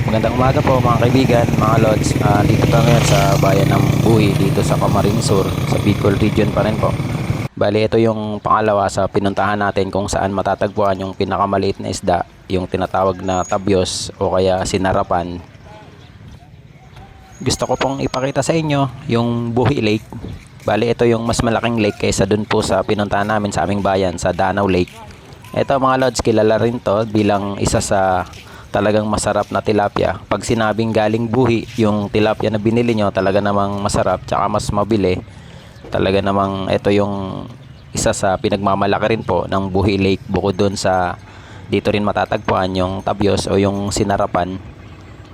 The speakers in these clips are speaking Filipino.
Magandang umaga po mga kaibigan, mga lods. Dito tayo ngayon sa bayan ng Buhi, dito sa Camarines Sur, sa Bicol region pa rin po. Bali, ito yung pangalawa sa pinuntahan natin kung saan matatagpuan yung pinakamaliit na isda, yung tinatawag na tabyos o kaya sinarapan. Gusto ko pong ipakita sa inyo yung Buhi Lake. Bali, ito yung mas malaking lake kaysa dun po sa pinuntahan namin sa aming bayan, sa Danau Lake. Ito mga lods, kilala rin to bilang isa sa talagang masarap na tilapia. Pag sinabing galing Buhi, yung tilapia na binili nyo talaga namang masarap tsaka mas mabili. Talaga namang ito yung isa sa pinagmamalaki rin po ng Buhi Lake, bukod doon sa dito rin matatagpuan yung tabyos o yung sinarapan.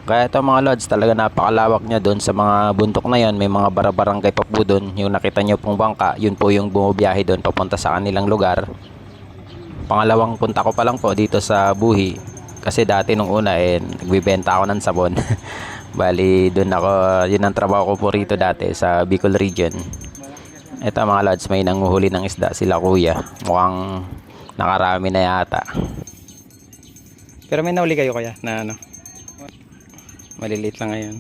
Kaya ito mga lods, talaga napakalawak niya doon sa mga bundok na yon. May mga barabarangay pa po doon. Yung nakita nyo pong bangka, yun po yung bumabiyahe doon papunta sa kanilang lugar. Pangalawang punta ko pa lang po dito sa Buhi. Kasi dati nung una nagbibenta ako ng sabon. Bali doon ako, yun ang trabaho ko po rito dati sa Bicol region. Ito mga lods, may nanguhuli ng isda sila kuya. Mukhang nakarami na yata. Pero may nahuli kayo kaya na ano? Maliliit lang ngayon.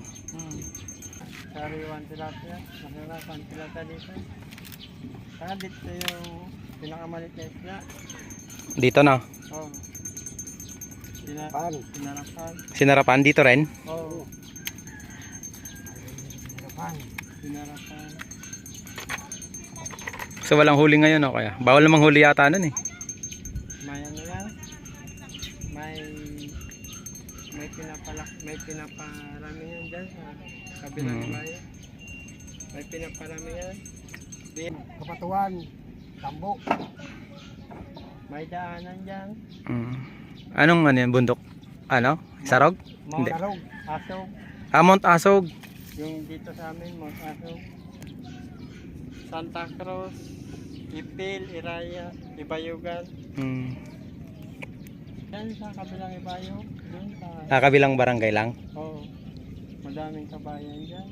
Sariwan tilapia, masarapan tilapia dito. Saka dito yung pinakamalit na isla. Dito na. Oh. Sinarapan. Sinarapan dito rin. Oh. Sinarapan. So walang huli ngayon o kaya? Bawal namang huli yata nun eh. May ano yan? May pinaparami yan dyan sa kabilang bayan. May pinaparami yan. Kapatuan, tambo. May daanan dyan. Anong ano yan, bundok? Ano? Sarog? Mount Hindi. Asog. Mount Asog. Yung dito sa amin, Mount Asog. Santa Cruz, Ipil, Iraya, Ibayugan. Yan sa kabilang Ibayo. Dun sa... Kabilang barangay lang. Oo. Madaming kabayan dyan.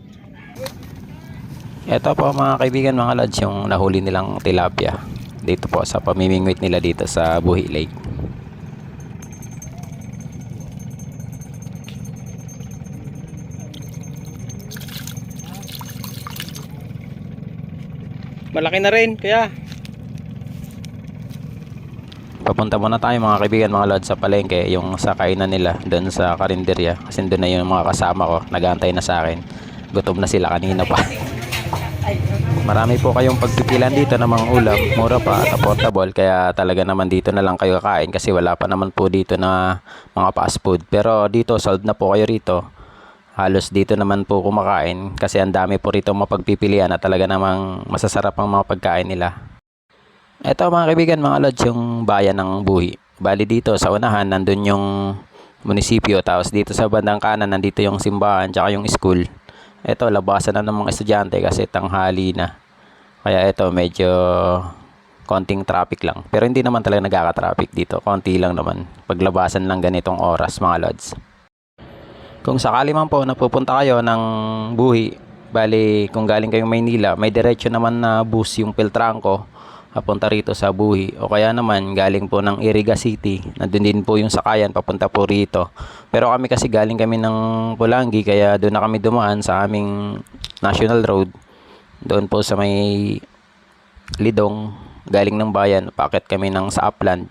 Ito po mga kaibigan, mga lods, yung nahuli nilang tilapia dito po sa pamimingwit nila dito sa Buhi Lake. Malaki na rin kaya papunta muna tayo mga kaibigan, mga lods, sa palengke, yung sa kainan nila doon sa karinderya, kasi doon na yung mga kasama ko nag-aantay na sa akin. Gutom na sila kanina pa. Marami po kayong pagpipilan dito ng mga ulam, mura pa at affordable, kaya talaga naman dito na lang kayo kakain kasi wala pa naman po dito na mga fast food. Pero dito solve na po kayo rito. Halos dito naman po kumakain kasi ang dami po rito mapagpipilian at talaga namang masasarap ang mga pagkain nila. Ito mga kaibigan, mga lods, yung bayan ng Buhi. Bali dito sa unahan nandun yung munisipyo, tapos dito sa bandang kanan nandito yung simbahan tsaka yung school. Ito labasan na ng mga estudyante kasi tanghali na. Kaya ito medyo konting traffic lang. Pero hindi naman talaga nagkaka-traffic dito. Konti lang naman. Paglabasan lang ganitong oras mga lods. Kung sakali man po napupunta kayo ng Buhi, bali kung galing kayong Maynila, may diretso naman na bus yung Peltranco papunta rito sa Buhi, o kaya naman galing po ng Iriga City, nandun din po yung sakayan papunta po rito. Pero kami kasi galing kami ng Pulangi, kaya doon na kami dumaan sa aming National Road, doon po sa may Lidong, galing ng bayan, paakit kami ng sa Upland,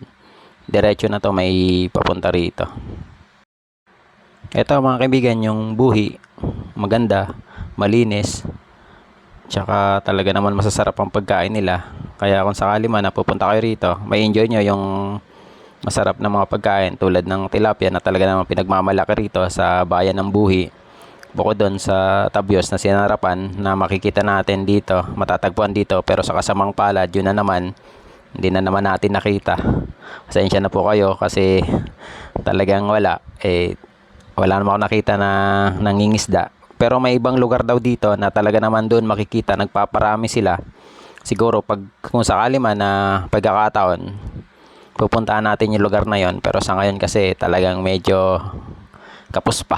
diretso na to may papunta rito. Ito mga kaibigan, yung Buhi, maganda, malinis, tsaka talaga naman masasarap ang pagkain nila. Kaya kung sakali man napupunta kayo rito, may enjoy nyo yung masarap na mga pagkain tulad ng tilapia na talaga naman pinagmamalaki rito sa bayan ng Buhi. Bukod doon sa tabyos na sinarapan na makikita natin dito, matatagpuan dito, pero sa kasamang palad, yun na naman, hindi na naman natin nakita. Pasensya na po kayo kasi talagang wala. Wala naman ako nakita na nangingisda. Pero may ibang lugar daw dito na talaga naman doon makikita, nagpaparami sila. Siguro kung sakali man na pagkakataon, pupuntahan natin yung lugar na yon. Pero sa ngayon kasi talagang medyo kapos pa.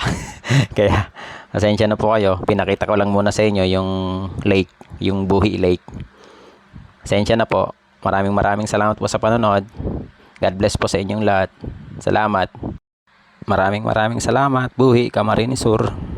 Kaya pasensya na po kayo. Pinakita ko lang muna sa inyo yung lake, yung Buhi Lake. Pasensya na po. Maraming salamat po sa panonood. God bless po sa inyong lahat. Salamat. Maraming salamat. Buhi, Camarines Sur.